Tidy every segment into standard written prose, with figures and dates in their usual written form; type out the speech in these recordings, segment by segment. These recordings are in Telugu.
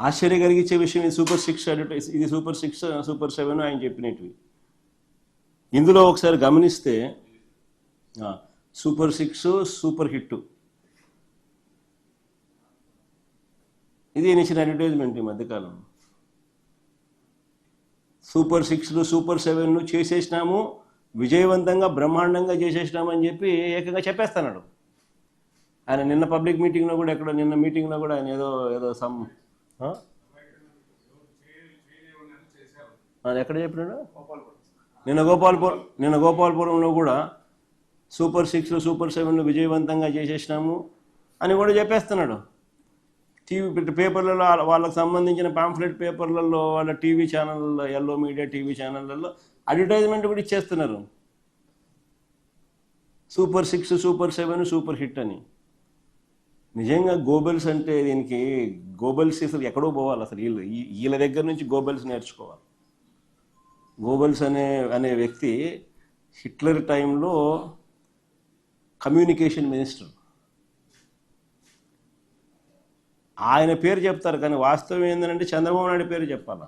ఆశ్చర్య కలిగించే విషయం ఇది సూపర్ 6 అడ్వర్టైజ్, ఇది సూపర్ 6 సూపర్ 7 ఆయన చెప్పినట్టు. ఇందులో ఒకసారి గమనిస్తే సూపర్ 6 సూపర్ హిట్ ఇది ఇచ్చిన అడ్వర్టైజ్మెంట్ ఈ మధ్యకాలం. సూపర్ 6 సూపర్ 7 చేసేసినాము, విజయవంతంగా బ్రహ్మాండంగా చేసేసినాము అని చెప్పి ఏకంగా చెప్పేస్తున్నాడు ఆయన. నిన్న పబ్లిక్ మీటింగ్లో కూడా నిన్న మీటింగ్లో కూడా ఆయన ఏదో ఏదో సమ్ అది ఎక్కడ చెప్పినాడు, నిన్న గోపాలపురంలో కూడా సూపర్ 6 సూపర్ 7 విజయవంతంగా చేసేసినాము అని కూడా చెప్పేస్తున్నాడు. టీవీ పేపర్లలో వాళ్ళకి సంబంధించిన పాంఫ్లెట్ పేపర్లలో, వాళ్ళ టీవీ ఛానళ్ళలో, ఎల్లో మీడియా టీవీ ఛానళ్ళలో అడ్వర్టైజ్మెంట్ కూడా ఇచ్చేస్తున్నారు, సూపర్ 6 సూపర్ 7 సూపర్ హిట్ అని. నిజంగా గోబెల్స్ అంటే దీనికి గోబెల్స్ అసలు ఎక్కడో పోవాలి, అసలు వీళ్ళ దగ్గర నుంచి గోబెల్స్ నేర్చుకోవాలి. గోబెల్స్ అనే వ్యక్తి హిట్లర్ టైంలో కమ్యూనికేషన్ మినిస్టర్. ఆయన పేరు చెప్తారు కానీ వాస్తవం ఏంటంటే చంద్రబాబు నాయుడు పేరు చెప్పాలా.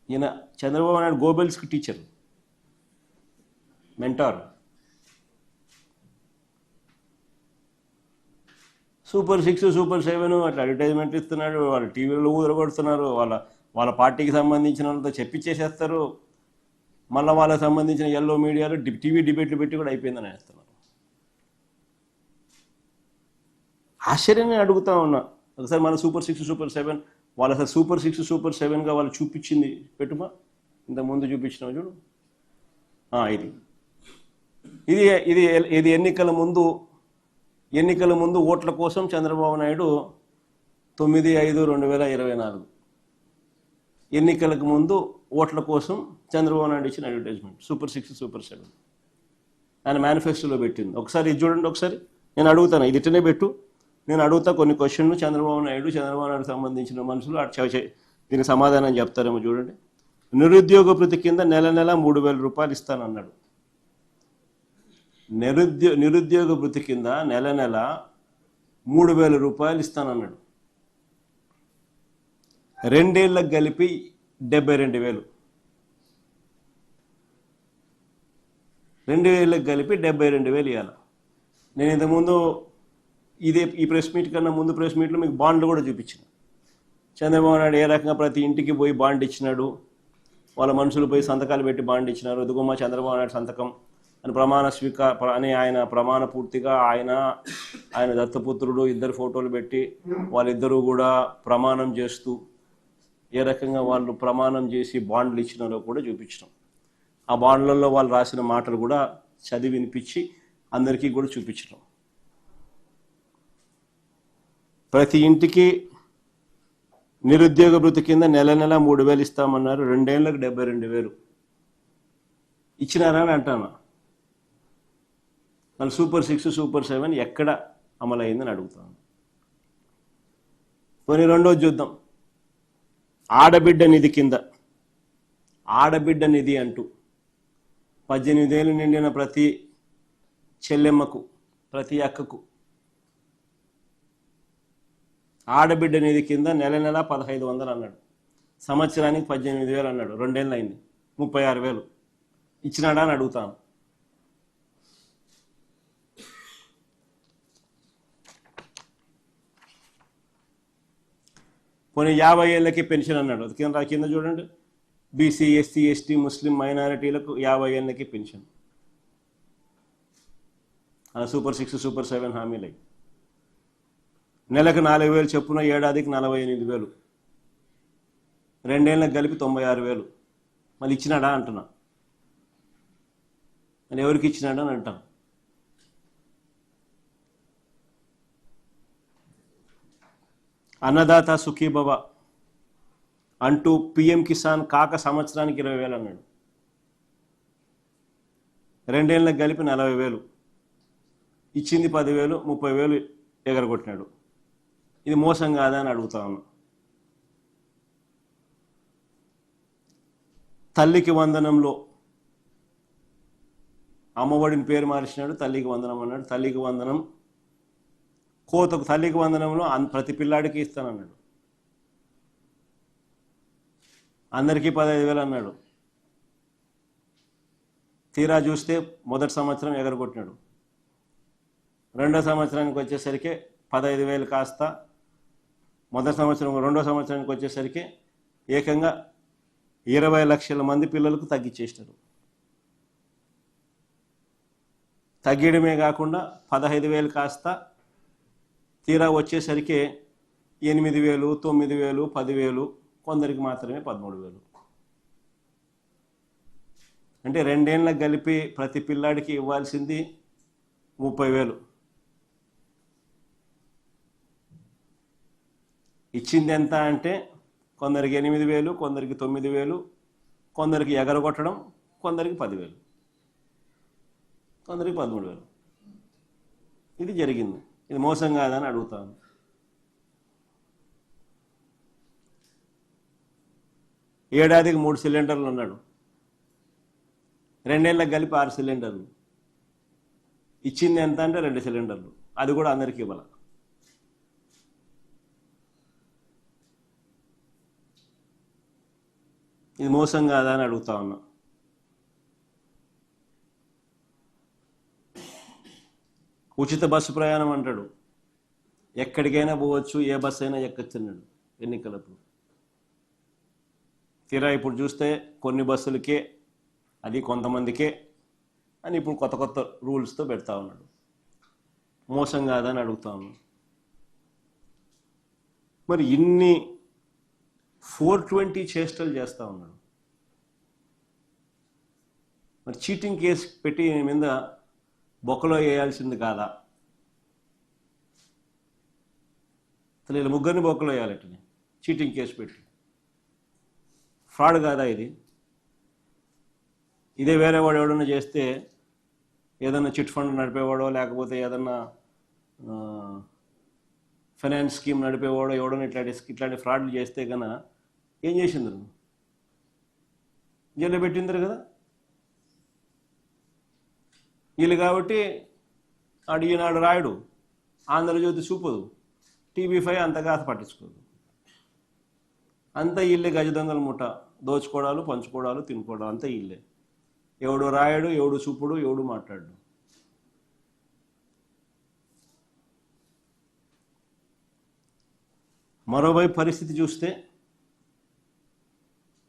ఈయన చంద్రబాబు నాయుడు గోబెల్స్కి టీచర్, మెంటార్. సూపర్ 6 సూపర్ 7 అట్లా అడ్వర్టైజ్మెంట్ ఇస్తున్నాడు, వాళ్ళు టీవీలో ఊదరగొడుతున్నారు, వాళ్ళ పార్టీకి సంబంధించిన వాళ్ళతో చెప్పించేసేస్తారు. మళ్ళీ వాళ్ళకి సంబంధించిన ఎల్లో మీడియాలో టీవీ డిబేట్లు పెట్టి కూడా అయిపోయిందని వేస్తున్నారు. ఆశ్చర్యంగా అడుగుతా ఉన్నా, ఒకసారి మన సూపర్ 6 సూపర్ 7 వాళ్ళు అసలు సూపర్ 6 సూపర్ 7గా వాళ్ళు చూపించింది పెట్టుమా, ఇంతకుముందు చూపించినావు చూడు. ఇది ఇది ఇది ఎన్నికల ముందు ఓట్ల కోసం చంద్రబాబు నాయుడు 9/5/2024 ఎన్నికలకు ముందు ఓట్ల కోసం చంద్రబాబు నాయుడు ఇచ్చిన అడ్వర్టైజ్మెంట్ సూపర్ 6 సూపర్ 7 ఆయన మేనిఫెస్టోలో పెట్టింది. ఒకసారి ఇది చూడండి, ఒకసారి నేను అడుగుతాను, ఇది ఇట్టనే పెట్టు, నేను అడుగుతా కొన్ని క్వశ్చన్లు, చంద్రబాబు నాయుడు సంబంధించిన మనుషులు దీనికి సమాధానం చెప్తారేమో చూడండి. నిరుద్యోగ భృతి కింద నెల 3,000 రూపాయలు ఇస్తానన్నాడు. నిరుద్యోగ భృతి కింద నెల 3,000 రూపాయలు ఇస్తానన్నాడు. 2 ఏళ్ళకి కలిపి 72,000. 2 ఏళ్ళకి కలిపి 72,000 ఇవ్వాలి. నేను ఇంతకుముందు ఈ ప్రెస్ మీట్ కన్నా ముందు ప్రెస్ మీట్లో మీకు బాండ్లు కూడా చూపించిన. చంద్రబాబు నాయుడు ఏ రకంగా ప్రతి ఇంటికి పోయి బాండ్ ఇచ్చినాడు, వాళ్ళ మనుషులు పోయి సంతకాలు పెట్టి బాండ్ ఇచ్చినారు. ఎదుగుమా చంద్రబాబు నాయుడు సంతకం అని ఆయన ప్రమాణ పూర్తిగా ఆయన దత్తపుత్రుడు ఇద్దరు ఫోటోలు పెట్టి వాళ్ళిద్దరూ కూడా ప్రమాణం చేస్తూ ఏ రకంగా వాళ్ళు ప్రమాణం చేసి బాండ్లు ఇచ్చినారో కూడా చూపించినాం. ఆ బాండ్లలో వాళ్ళు రాసిన మాటలు కూడా చదివి వినిపించి అందరికీ కూడా చూపించినాం. ప్రతి ఇంటికి నిరుద్యోగ భృతి కింద నెల 3,000 ఇస్తామన్నారు. 2 ఏళ్ళకి 72,000 ఇచ్చినారా అని అంటాను. మళ్ళీ సూపర్ 6 సూపర్ 7 ఎక్కడ అమలైందని అడుగుతాను. కొన్ని రెండోది చూద్దాం. ఆడబిడ్డ నిధి కింద, ఆడబిడ్డ నిధి అంటూ 18 ఏళ్ళు నిండిన ప్రతి చెల్లెమ్మకు, ప్రతి అక్కకు ఆడబిడ్డ నిధి కింద నెల 1,500 అన్నాడు. సంవత్సరానికి 18,000 అన్నాడు. 2 ఏళ్ళు అయింది, 36,000 ఇచ్చినాడా అని అడుగుతాను. పోనీ 50 ఏళ్ళకి పెన్షన్ అన్నాడు. కింద చూడండి, బీసీ ఎస్సీ ఎస్టీ ముస్లిం మైనారిటీలకు 50 ఏళ్ళకి పెన్షన్. అలా సూపర్ 6 సూపర్ 7 హామీలై నెలకు 4,000 చొప్పున, ఏడాదికి 48,000, 2 ఏళ్ళకి కలిపి 96,000. మళ్ళీ ఇచ్చినాడా అంటున్నా. మళ్ళీ ఎవరికి ఇచ్చినాడా అని అంటాం. అన్నదాత సుఖీభవ అంటూ పిఎం కిసాన్ కాక సంవత్సరానికి 20,000 అన్నాడు. 2 ఏళ్ళకి కలిపి 40,000, ఇచ్చింది 10,000, 30,000 ఎగరగొట్టినాడు. ఇది మోసం కాదా అని అడుగుతా ఉన్నా. తల్లికి వందనంలో అమ్మఒడిని పేరు మార్చినాడు, తల్లికి వందనం అన్నాడు. తల్లికి వందనం కోతకు తల్లికి వందనంలో ప్రతి పిల్లాడికి ఇస్తానన్నాడు. అందరికీ 15,000 అన్నాడు. తీరా చూస్తే మొదటి సంవత్సరం ఎగరగొట్టినాడు. రెండో సంవత్సరానికి వచ్చేసరికి 15,000 కాస్త మొదటి సంవత్సరం రెండో సంవత్సరానికి వచ్చేసరికి ఏకంగా 20 లక్షల మంది పిల్లలకు తగ్గించేసినారు. తగ్గడమే కాకుండా 15,000 కాస్త తీరా వచ్చేసరికి 8,000, 9,000, 10,000, కొందరికి మాత్రమే 13,000. అంటే 2 ఏళ్ళకి కలిపి ప్రతి పిల్లాడికి ఇవ్వాల్సింది 30,000. ఇచ్చింది ఎంత అంటే కొందరికి 8,000, కొందరికి 9,000, కొందరికి ఎగరగొట్టడం, కొందరికి 10,000, కొందరికి 13,000. ఇది జరిగింది. ఇది మోసం కాదని అడుగుతాను. ఏడాదికి 3 సిలిండర్లు అన్నాడు. 2 ఏళ్ళకి కలిపి 6 సిలిండర్లు. ఇచ్చింది ఎంత అంటే 2 సిలిండర్లు. అది కూడా అందరికీ ఇవ్వాలి. ఇది మోసం కాదా అని అడుగుతా ఉన్నా. ఉచిత బస్సు ప్రయాణం అంటాడు. ఎక్కడికైనా పోవచ్చు, ఏ బస్సు అయినా ఎక్కచ్చన్నాడు ఎన్నికలప్పుడు. తీరా ఇప్పుడు చూస్తే కొన్ని బస్సులకే, అది కొంతమందికే అని ఇప్పుడు కొత్త కొత్త రూల్స్తో పెడతా ఉన్నాడు. మోసం కాదని అడుగుతా ఉన్నాడు. మరి ఇన్ని 420 చేష్టలు చేస్తూ ఉన్నాడు. మరి చీటింగ్ కేసు పెట్టి మీద బొక్కలో వేయాల్సింది కాదా? అసలు వీళ్ళు ముగ్గురిని బొక్కలో వేయాలటని చీటింగ్ కేసు పెట్టి. ఫ్రాడ్ కాదా ఇది? ఇదే వేరే వాడు ఎవడన్నా చేస్తే, ఏదన్నా చిట్ ఫండ్ నడిపేవాడో లేకపోతే ఏదన్నా ఫైనాన్స్ స్కీమ్ నడిపేవాడో ఎవడన్నా ఇట్లాంటి ఫ్రాడ్లు చేస్తే కన్నా ఏం చేసిందరు? జైల్లో పెట్టిందరు కదా వీళ్ళు. కాబట్టి ఈనాడు రాయుడు, ఆంధ్రజ్యోతి చూపదు, TV5 అంతగా పట్టించుకోదు. అంతా ఇల్లే. గజ దొంగల ముఠ, దోచుకోవడాలు, పంచుకోవడాలు, తినుకోవడాలు అంతా ఇల్లే. ఎవడు రాయడు, ఎవడు చూపుడు, ఎవడు మాట్లాడు. మరోవైపు పరిస్థితి చూస్తే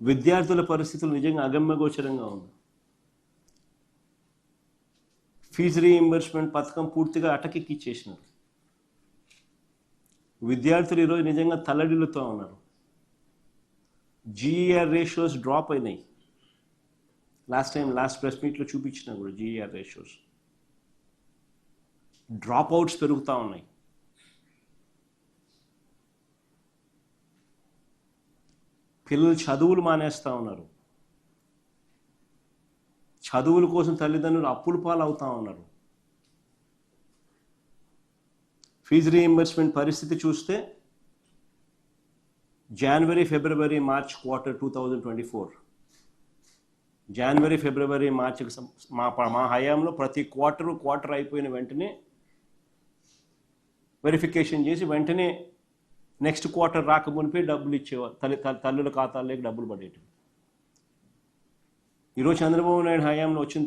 విద్యార్థుల పరిస్థితులు నిజంగా అగమ్యగోచరంగా ఉంది. ఫీజు రీయింబర్స్మెంట్ పథకం పూర్తిగా అటకెక్కిచ్చేసినారు. విద్యార్థులు ఈరోజు నిజంగా తల్లడిల్లుతూ ఉన్నారు. GER రేషియోస్ డ్రాప్ అయినాయి. లాస్ట్ ప్రెస్ మీట్లో చూపించిన కూడా GER రేషియోస్ డ్రాప్ అవుట్స్ పెరుగుతూ ఉన్నాయి. పిల్లలు చదువులు మానేస్తూ ఉన్నారు. చదువుల కోసం తల్లిదండ్రులు అప్పుల పాలు అవుతూ ఉన్నారు. ఫీజు రీయింబర్స్మెంట్ పరిస్థితి చూస్తే జనవరి, ఫిబ్రవరి, మార్చ్ క్వార్టర్ 2024, జనవరి, ఫిబ్రవరి, మార్చికి మా హయాంలో ప్రతి క్వార్టర్ అయిపోయిన వెంటనే వెరిఫికేషన్ చేసి వెంటనే నెక్స్ట్ క్వార్టర్ రాకమునిపై డబ్బులు ఇచ్చేవారు. తల్లుల ఖాతాల్లోకి డబ్బులు పడేటివి. ఈరోజు చంద్రబాబు నాయుడు హయాంలో వచ్చిన